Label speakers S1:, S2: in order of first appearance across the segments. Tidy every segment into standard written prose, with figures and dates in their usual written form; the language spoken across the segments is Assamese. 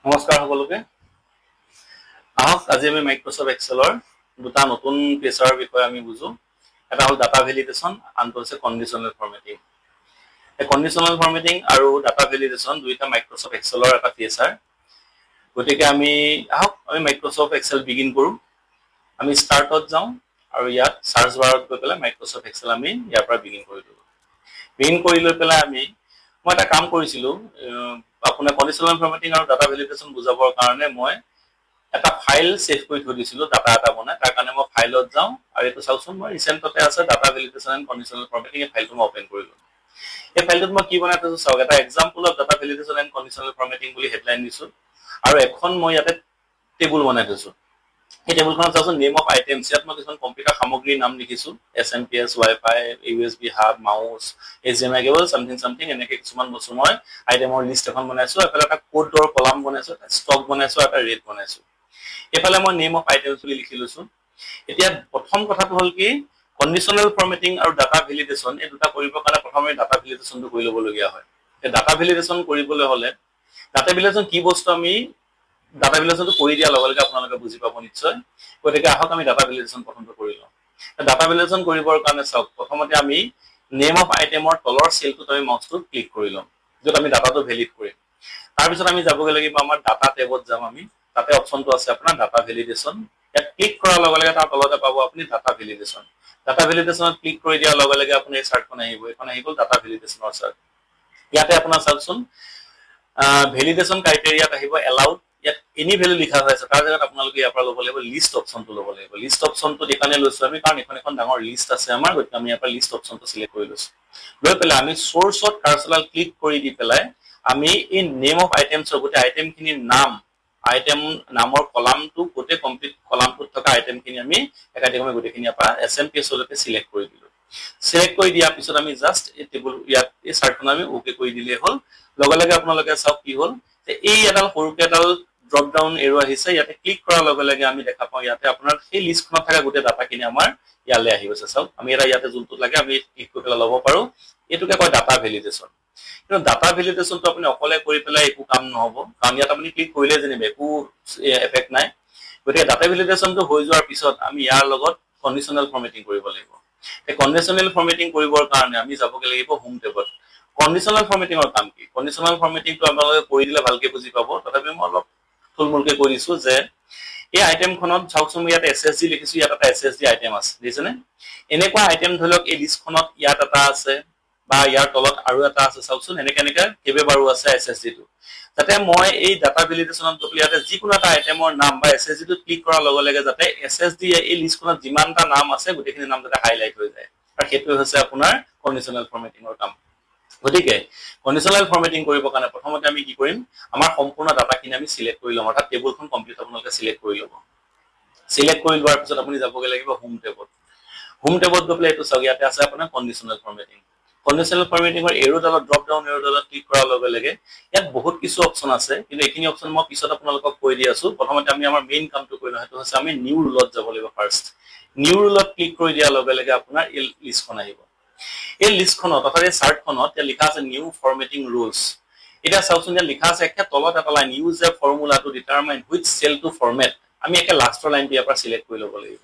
S1: নমস্কাৰ সকলোকে আহক আজি আমি মাইক্ৰসফট এক্সেলৰ দুটা নতুন ফিচাৰৰ বিষয়ে আমি বুজো এটা হল ডাটা ভেলিডেশন আনটো হৈছে কন্ডিশনাল ফৰমেটিং এই কন্ডিশনাল ফৰমেটিং আৰু ডাটা ভেলিডেশন দুইটা মাইক্ৰসফট এক্সেলৰ এটা ফিচাৰ গতিকে আমি আহক আমি মাইক্ৰসফট এক্সেল বিগিন কৰো আমি স্টাৰ্টত যাওঁ আৰু ইয়াত সাৰ্চ বাৰত গৈ পেলাই মাইক্ৰসফট এক্সেল আমি ইয়াৰ পৰা বিগিন কৰি লৈ পেলাই আমি মই এটা কাম কৰিছিলো আপোনাৰ কন্ডিশনাল ফৰমেটিং আৰু ডাটা ভেলিডেশন বুজাবৰ কাৰণে মই এটা ফাইল সেভ কৰি থৈ দিছিলো ডাটা এটা বনাই তাৰ কাৰণে মই ফাইলত যাওঁ আৰু এটো চাওচোন মই ৰিসেন্টতে আছে data validation and conditional formatting এই ফাইলটো মই ওপেন কৰিলো এই ফাইলটোত মই কি বনাই থৈছো চাওক এটা example of data validation and conditional formatting বুলি হেডলাইন দিছো আৰু এখন মই ইয়াতে টেবুল বনাই থৈছো এই টেবুলখনত চাওচোন নেম অফ আইটেমছ ইয়াত মই কিছুমান কম্পিউটাৰ সামগ্ৰীৰ নাম লিখিছো SMPS wifi USB hub mouse HDMI cable something এনেকে কিছুমান বস্তু মই আইটেমৰ লিষ্ট এখন বনাইছো এফালে এটা কোডৰ কলাম বনাইছো এটা ষ্টক বনাইছো এটা ৰেট বনাইছো এফালে মই নেম অফ আইটেমছ বুলি লিখি লৈছো এতিয়া প্ৰথম কথাটো হল কি কন্ডিশনাল ফৰমেটিং আৰু ডাটা ভেলিডেশন এই দুটা কৰিবৰ কাৰণে প্ৰথমে ডাটা ভেলিডেশনটো কৰি ল'বলগীয়া হয় এই ডাটা ভেলিডেশন কৰিবলৈ হলে ডাটা ভেলিডেশন কি বস্তু আমি ডাটা ভেলিডেশনটো কৰি দিয়া লগে আপোনালোকে বুজি পাব নিশ্চয় গতিকে আহক আমি ডাটা ভেলিডেশন প্ৰথমটো কৰি লওঁ ডাটা ভেলিডেশন কৰিবৰ কাৰণে চাওক প্ৰথমতে আমি নেম অফ আইটেমৰ তলৰ সেলটোত আমি মাউসটো ক্লিক কৰি লম যত আমি ডাটাটো ভেলিড কৰিম তাৰ পিছত আমি যাবগে লাগিব আমাৰ ডাটা টেবত যাম আমি তাতে অপচনটো আছে আপোনাৰ ডাটা ভেলিডেশন ইয়াত ক্লিক কৰাৰ লগে তাৰ তলতে পাব আপুনি ডাটা ভেলিডেশনত ক্লিক কৰি দিয়াৰ লগে আপুনি এই চাৰ্টখন আহিব এখন আহিব ডাটা ভেলিডেশনৰ চাৰ্ট ইয়াতে আপোনাৰ চাওকচোন ভেলিডেশন ক্ৰাইটেৰিয়াত আহিব এলাউড ইয়াত এনি ভ্যালু লিখা হৈ আছে তাৰ জায়গাত আপোনালোকে ইয়াৰ পৰা ল'ব লাগিব লিষ্ট অপচনটো ল'ব লাগিব লিষ্ট অপচনটো দেখানে লৈছো আমি কাৰণ এখন ডাঙৰ লিষ্ট আছে আমাৰ গতিকে আমি ইয়াৰ পৰা লিষ্ট অপচনটো সিলেক্ট কৰি লৈছো লৈ পেলাই আমি সোৰ্সত কাৰ্সৰডাল ক্লিক কৰি দি পেলাই আমি এই নেম অফ আইটেমছৰ গোটে আইটেমখিনিৰ নাম আইটেম নামৰ কলামটো গোটে কমপ্লিট কলামটোত থকা আইটেমখিনি আমি একাধিকভাৱে গোটেখিনি আপা এছএমপিএছ লৈকে সিলেক্ট কৰি দিলো সিলেক্ট কৰি দিয়াৰ পিছত আমি জাস্ট এই টেবুল ইয়াত এই চাৰ্টখন আমি ওকে কৰি দিলে হল লগে আপোনালোকে চাওক কি হল এই এডাল সৰুকে এডাল ড্ৰপ ডাউন এৰো আহিছে ইয়াতে ক্লিক কৰাৰ লগে আমি দেখা পাওঁ ইয়াতে আপোনাৰ সেই লিষ্টখনত থকা গোটে ডাটাখিনি আমাৰ ইয়ালে আহি গৈছে চাওক আমি এটা ইয়াতে যোনটো লাগে আমি ক্লিক কৰি পেলাই ল'ব পাৰো এটোকে কয় ডাটা ভেলিডেশন কিন্তু ডাটা ভেলিডেশনটো আপুনি অকলে কৰি পেলাই একো কাম নহব কাৰণ ইয়াত আপুনি ক্লিক কৰিলে যেনিবা একো এফেক্ট নাই গতিকে ডাটা ভেলিডেশনটো হৈ যোৱাৰ পিছত আমি ইয়াৰ লগত কন্ডিশনাল ফৰমেটিং কৰিব লাগিব এই কন্ডিশনাল ফৰমেটিং কৰিবৰ কাৰণে আমি যাবগে লাগিব হোম টেবত কন্ডিশনাল ফৰমেটিংৰ কাম কি কন্ডিশনাল ফৰমেটিংটো আপোনালোকে কৰি দিলে ভালকে বুজি পাব তথাপি মই অলপ থুলমুলকে কৰিছো যে এই আইটেমখনত চাওকচোন ইয়াত এছএসডি লিখিছো ইয়াত এটা এছএসডি আইটেম আছে দিছেনে এনেকুৱা আইটেম ধৰক এই লিষ্টখনত ইয়াত এটা আছে বা ইয়াৰ তলত আৰু এটা আছে চাওকচোন এনেকে কেবেবাৰো আছে এছএসডি টো যাতে মই এই ডাটা ভেলিডেশনত ইয়াতে যিকোনো এটা আইটেমৰ নাম বা এছএসডি টো ক্লিক কৰাৰ লগে যাতে এছএসডি এই লিষ্টখনত যিমানটা নাম আছে গোটেইখিনি নাম যাতে হাইলাইট হৈ যায় আৰু সেইটো হৈছে আপোনাৰ কন্ডিশনাল ফৰমেটিংৰ কাম গতিকে কন্ডিশনাল ফৰমেটিং কৰিবৰ কাৰণে প্ৰথমতে আমি কি কৰিম আমাৰ সম্পূৰ্ণ ডাটাখিনি আমি সিলেক্ট কৰি লম অৰ্থাৎ টেবুলখন কমপ্লিট আপোনালোকে সিলেক্ট কৰি ল'ব সিলেক্ট কৰি লোৱাৰ পিছত আপুনি যাবগে লাগিব হোম টেবত গৈ পেলাই এইটো চাওক ইয়াতে আছে আপোনাৰ কন্ডিশনাল ফৰমেটিংৰ এৰোডালত ড্ৰপ ডাউন এৰোডালত ক্লিক কৰাৰ লগে ইয়াত বহুত কিছু অপচন আছে কিন্তু এইখিনি অপচন মই পিছত আপোনালোকক কৈ দি আছো প্ৰথমতে আমি আমাৰ মেইন কামটো কৰি লওঁ সেইটো হৈছে আমি নিউ ৰুলত যাব লাগিব ফাৰ্স্ট নিউ ৰুলত ক্লিক কৰি দিয়াৰ লগে আপোনাৰ এই লিষ্টখন আহিব এই লিষ্টখনত অৰ্থাৎ এই চাৰ্টখনত লিখা আছে নিউ ফৰমেটিং ৰুলছ এটা চাওকচোন ইয়াত লিখা আছে একে তলত এটা line use a formula to determine which cell to format আমি একে লাষ্টৰ লাইনটো ইয়াৰ পৰা সিলেক্ট কৰি ল'ব লাগিব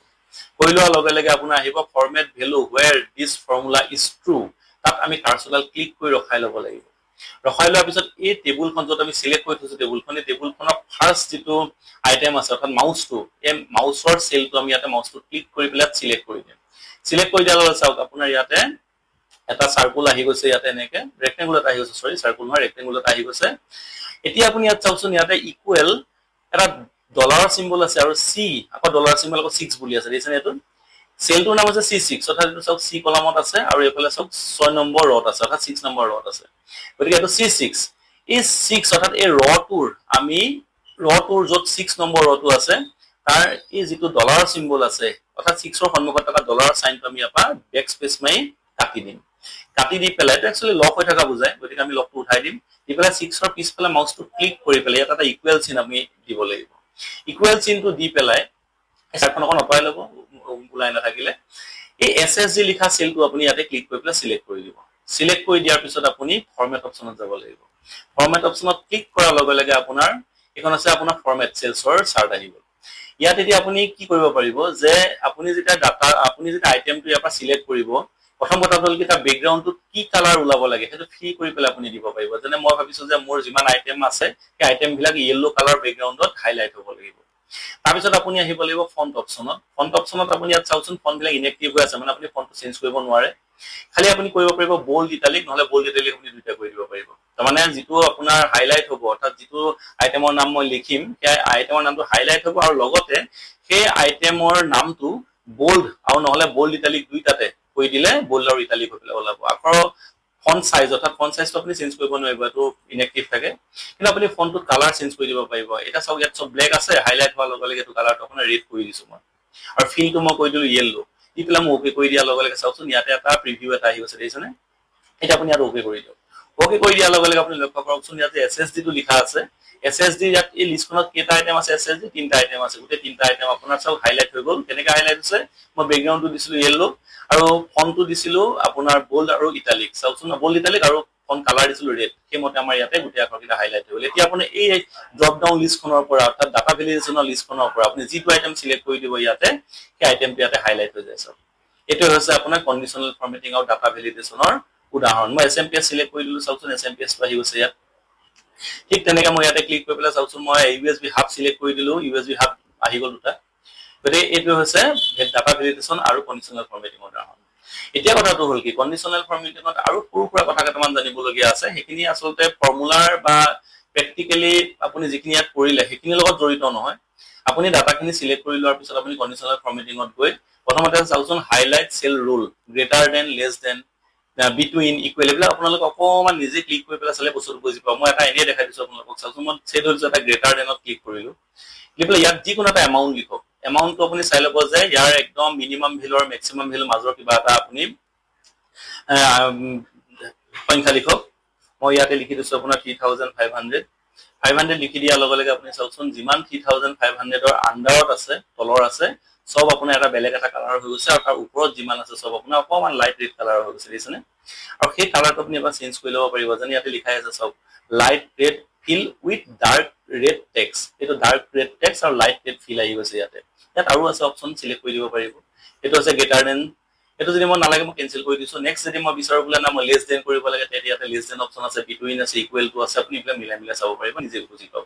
S1: কৰি লোৱাৰ লগে আপোনাৰ আহিব format value where this formula is true তাত আমি কাৰ্সৰডাল ক্লিক কৰি ৰখাই ল'ব লাগিব ৰখাই লোৱাৰ পিছত এই টেবুলখন যত আমি সিলেক্ট কৰি থৈছো টেবুলখনৰ ফাৰ্স্ট যেটো আইটেম আছে অৰ্থাৎ মাউসটো এই মাউসৰ সেলটো আমি ইয়াতে মাউসটো ক্লিক কৰি পেলাই সিলেক্ট কৰি দিম সিলেক্ট কৰি দিয়াৰ লগে চাওক আপোনাৰ ইয়াতে এটা সাৰ্কুল আহি গৈছে ইয়াতে এনেকে ৰেক্টেংগুল এটা আহি গৈছে সাৰ্কুল নহয় ৰেক্টেংগুল এটা আহি গৈছে এতিয়া আপুনি ইয়াত চাওকচোন ইয়াতে ইকুৱেল এটা ডলাৰ সিম্বল আছে আৰু সি আকৌ ডলাৰ সিম্বল আকৌ 6 বুলি আছে দিছেনে এটো সেলটোৰ নাম আছে C6 অৰ্থাৎ এটো চাওক সি কলামত আছে আৰু এফালে চাওক 6 নম্বৰ ৰত আছে অৰ্থাৎ 6 নম্বৰ ৰত আছে গতিকে এটো C6 এই 6 অৰ্থাৎ এই ৰটোৰ আমি ৰটোৰ যত 6 নম্বৰ ৰটো আছে তাৰ এই যেটো ডলাৰ সিম্বল আছে অৰ্থাৎ 6ৰ সন্মুখত থকা ডলাৰ সাইনটো আমি আপা বেক স্পেচ মাই কাটি দি পেলাই এটা একচুয়ালি লক হৈ থকা বুজায় গতিকে আমি লকটো উঠাই দিম দি পেলাই 6ৰ পিছফালে মাউসটো ক্লিক কৰি পেলাই এটা ইকুৱেল চিন আমি দিব লাগিব ইকুৱেল চিনটো দি পেলাই চাৰ্টখন অকন অপাই ল'ব ওলাই না থাকিলে এই এছএসডি লিখা সেলটো আপুনি ইয়াতে ক্লিক কৰি পেলাই সিলেক্ট কৰি দিব সিলেক্ট কৰি দিয়াৰ পিছত আপুনি ফৰমেট অপচনত যাব লাগিব ফৰমেট অপচনত ক্লিক কৰাৰ লগে আপোনাৰ এখন আছে আপোনাৰ ফৰমেট সেলছৰ চাৰ্ট আহিব ইয়াত এতিয়া আপুনি কি কৰিব পাৰিব যে আপুনি যেতিয়া ডাটা আপুনি যেতিয়া আইটেমটো ইয়াৰ পৰা সিলেক্ট কৰিব প্ৰথম কথা হ'ল কি তাৰ বেকগ্ৰাউণ্ডটো কি কালাৰ ওলাব লাগে সেইটো ফ্ৰী কৰি পেলাই আপুনি দিব পাৰিব যেনে মই ভাবিছো যে মোৰ যিমান আইটেম আছে সেই আইটেম বিলাক ইয়েলো কালাৰ বেকগ্ৰাউণ্ডত হাইলাইট হ'ব লাগিব তাৰপিছত আপুনি আহিব লাগিব ফন্ট অপচনত আপুনি ইয়াত চাওকচোন ফন্ট বিলাক ইনএক্টিভ হৈ আছে মানে আপুনি ফন্টটো চেঞ্জ কৰিব নোৱাৰে খালি আপুনি কৰিব পাৰিব বোল্ড ইটালিক নহলে বোল্ড ইটালিক আপুনি দুইটা কৰি দিব পাৰিব তাৰমানে যিটো আপোনাৰ হাইলাইট হ'ব অৰ্থাৎ যিটো আইটেমৰ নাম মই লিখিম সেই আইটেমৰ নামটো হাইলাইট হ'ব আৰু লগতে সেই আইটেমৰ নামটো বোল্ড আৰু নহলে বোল্ড ইটালিক দুইটাতে কৰি দিলে বোল্ড আৰু ইটালিক হৈ পেলাই ওলাব আকৌ ফন্ট সাইজ অৰ্থাৎ ফন্ট সাইজটো আপুনি চেঞ্জ কৰিব নোৱাৰিব এটো ইনএক্টিভ থাকে কিন্তু আপুনি ফন্টটোত কালাৰ চেঞ্জ কৰি দিব পাৰিব এটা চাওক ইয়াত সব ব্লেক আছে হাইলাইট হোৱাৰ লগে লগে এটো কালাৰটো আপোনাৰ ৰেড কৰি দিছো মই আৰু ফিলটো মই কৈ দিলো ইয়েলো ই পেলাই মই ওকে কৰি দিয়াৰ লগে লগে চাওকচোন ইয়াতে এটা প্ৰিভিউ এটা আহি গৈছে দেখিছেনে এটা আপুনি আৰু ওকে কৰি দিয়ক ওকে কৰি দিয়াৰ লগে লগে আপুনি লক্ষ্য কৰকচোন ইয়াতে এসএসডি টো লিখা আছে এসএসডি ইয়াত এই লিষ্টখনত কেইটা আইটেম আছে এসএসডি তিনটা আইটেম আছে গোটে তিনটা আইটেম আপোনাৰ সব হাইলাইট হৈ গ'ল কেনেকা হাইলাইট হৈছে মই বেকগ্ৰাউণ্ডটো দিছিলো ইয়েলো আৰু ফন্টটো দিছিলো আপোনাৰ বোল্ড আৰু ইটালিক চাওকচোন বোল্ড ইটালিক আৰু ফন্ট কালাৰ দিছিলো ৰেড সেইমতে আমাৰ ইয়াতে গোটে আখৰকিটা হাইলাইট হৈ গ'ল এতিয়া আপুনি এই ড্ৰপ ডাউন লিষ্টখনৰ পৰা অৰ্থাৎ ডাটা ভেলিডেশনৰ লিষ্টখনৰ পৰা আপুনি যিটো আইটেম সিলেক্ট কৰি দিব ইয়াতে সেই আইটেমটো ইয়াতে হাইলাইট হৈ যায় সব এটো হৈছে আপোনাৰ কন্ডিশনাল ফৰমেটিং আৰু ডাটা ভেলিডেশনৰ উদাহৰণ মই এসএমপিএস সিলেক্ট কৰি দিলো চাওকচোন এসএমপিএস টো আহি গৈছে ইয়াত ঠিক তেনেকা মই ইয়াতে ক্লিক কৰি পেলাই চাওকচোন মই ইউএসবি হাব সিলেক্ট কৰি দিলো ইউএসবি হাব আহি গ'ল দুটা গতে এটো হৈছে ডাটা ভেলিডেশন আৰু কন্ডিশনাল ফৰমেটিংৰ উদাহৰণ এতিয়া কথাটো হ'ল কি কন্ডিশনাল ফৰমেটিংত আৰু পুৰা কথা কেইটামান জানিবলগীয়া আছে সেইখিনি আসলতে ফৰ্মুলাৰ বা প্ৰ্যাকটিক্যালি আপুনি যিখিনি ইয়াত কৰিলে সেইখিনি লগত জড়িত নহয় আপুনি ডাটাখিনি সিলেক্ট কৰি লোৱাৰ পিছত আপুনি কন্ডিশনাল ফৰমেটিংত গৈ প্ৰথমতে চাওকচোন highlight cell rule greater than less than between equal এবিলাক আপোনালোক অকমান নিজে ক্লিক কৰি পেলাই চালে বস্তুটো বুজি পাব মই এটা এনে দেখাই দিছো আপোনালোকক চাওকচোন মই সেট হৈছে এটা গ্ৰেটাৰ দেনত ক্লিক কৰিলো লিখলে ইয়াত যি কোনো এটা এমাউন্ট লিখক এমাউন্টটো আপুনি চাই ল'ব যে ইয়াৰ একদম মিনিমাম ভ্যালু আৰু ম্যাক্সিমাম ভ্যালু মাজৰ কিবা এটা আপুনি সংখ্যা লিখক মই ইয়াতে লিখি দিছো আপোনাৰ 3500 লিখি দিয়াৰ লগে লগে আপুনি চাওকচোন যিমান 3500 ৰ আন্ডাৰত আছে তলৰ আছে সব আপোনাৰ এটা বেলেগ এটা কালাৰ হৈ গৈছে আৰু তাৰ ওপৰত যিমান আছে সব আপোনাৰ অকমান লাইট ৰেড কালাৰ হৈ গৈছে দিছনে আৰু সেই কালাৰটো আপুনি এবাৰ চেঞ্জ কৰি ল'ব পাৰিব যেনে ইয়াতে লিখা আছে সব light red fill with dark red text এটো ডাৰ্ক ৰেড টেক্সট আৰু লাইট ৰেড ফিল আহি গৈছে ইয়াতে ইয়াত আৰু আছে অপচন সিলেক্ট কৰি দিব পাৰিব এটো আছে গ্ৰেটাৰ দেন এটো যদি মই নালাগে মই কেনসেল কৰি দিছো নেক্সট যদি মই বিচাৰো বলে না মই লেছ দেন কৰিব লাগে তেতিয়া ইয়াতে লেছ দেন অপচন আছে বিটুইন আছে ইকুৱেল টু আছে আপুনি ইফালে মিলাই চাব পাৰিব নিজে বুজি পাব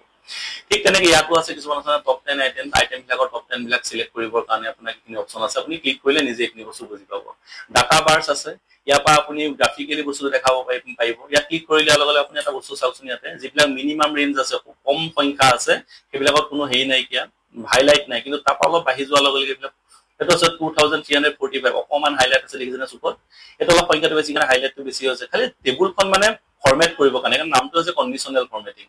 S1: ঠিক তেনেকৈ ইয়াতো আছে কিছুমান আছে টপ 10 আইটেম বিলাকৰ টপ 10 বিলাক সিলেক্ট কৰিবৰ কাৰণে আপোনাৰ কিনি অপচন আছে আপুনি ক্লিক কৰিলে নিজে কিনি বস্তু বুজি পাব ডাটা বাৰ্স আছে ইয়াৰ পৰা আপুনি গ্ৰাফিক্যালি বস্তু দেখাব পাৰিব ইয়াত ক্লিক কৰিলে লগে লগে আপুনি এটা বস্তু চাওকচোন ইয়াতে যিবিলাক মিনিমাম ৰেঞ্জ আছে কম সংখ্যা আছে সেইবিলাকত কোনো হেই নাই কিয়া হাইলাইট নাই কিন্তু তাৰ পৰা অলপ বাঢ়ি যোৱাৰ লগে লগে এইবিলাক এটো আছে 2345 অকমান হাইলাইট আছে লিখিছেনে সুপত এটো অলপ সংখ্যাটো বেছি কাৰণে হাইলাইটটো বেছি হৈছে খালি টেবুলখন মানে ফৰমেট কৰিবৰ কাৰণে নামটো আছে কন্ডিশনাল ফৰমেটিং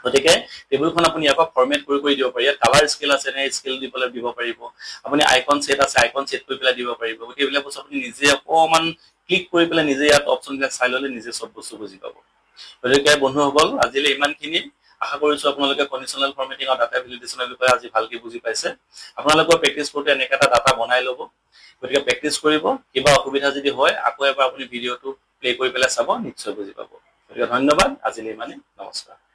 S1: গতিকে টেবুলখন আপুনি ইয়াৰ পৰা ফৰমেট কৰি দিব পাৰিব কালাৰ স্কেল আছে নে স্কেল দি পেলাই দিব পাৰিব আপুনি আইকন সেট আছে আইকন সেট কৰি পেলাই দিব পাৰিব গতিকে এইবিলাক বস্তু আপুনি নিজে অকমান ক্লিক কৰি পেলাই নিজে ইয়াত অপচনবিলাক চাই ললে নিজে সব বস্তু বুজি পাব গতিকে বন্ধুসকল আজিলৈ ইমানখিনি আশা কৰিছো আপোনালোকে কন্ডিশনাল ফৰমেটিং আৰু ডাটা ভেলিডেশনৰ বিষয়ে আজি ভালকৈ বুজি পাইছে আপোনালোকৰ প্ৰেক্টিছ কৰোতে এনেকা এটা ডাটা বনাই ল'ব গতিকে প্ৰেক্টিছ কৰিব কিবা অসুবিধা যদি হয় আকৌ এবাৰ আপুনি ভিডিওটো প্লে কৰি পেলাই চাব নিশ্চয় বুজি পাব গতিকে ধন্যবাদ আজিলৈ ইমানে নমস্কাৰ